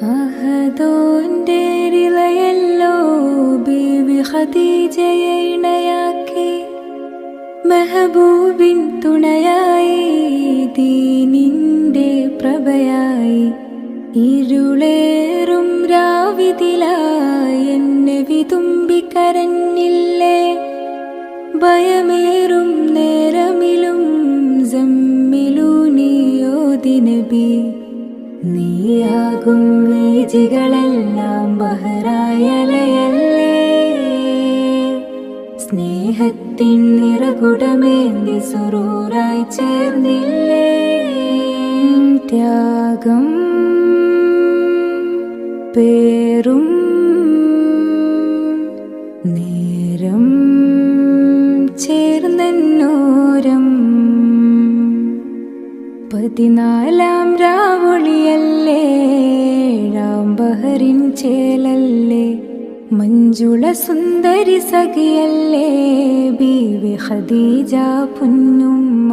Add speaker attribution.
Speaker 1: അഹദോന്റെ റിളയല്ലോ ബീവി ഖദീജയെ ഇണയാക്കി, മെഹബൂബിൻ തുണയായി, ദീനിന്റെ പ്രഭയായി, ഇരുളേറും രാവിതിലായി എന്നെ വിതുമ്പിക്കരഞ്ഞില്ലേ. ഭയമേറും നേരമിലും സമ്മിലൂനിയോതി നബി, നീയാകും വീജികളെല്ലാം ബഹറായലയല്ലേ. സ്നേഹത്തിൻ നിറകുടമേന്തി സുറൂറായി ചേർന്നില്ലേ. ത്യാഗം പേറും നേരം ചേർന്നോരം, 14 രാവൊളിയല്ലേ, 7 ബഹറിൻ ചേലല്ലേ, മഞ്ജുള സുന്ദരി സഖിയല്ലേ ബീവി ഖദീജ പൊന്നുമ്മ.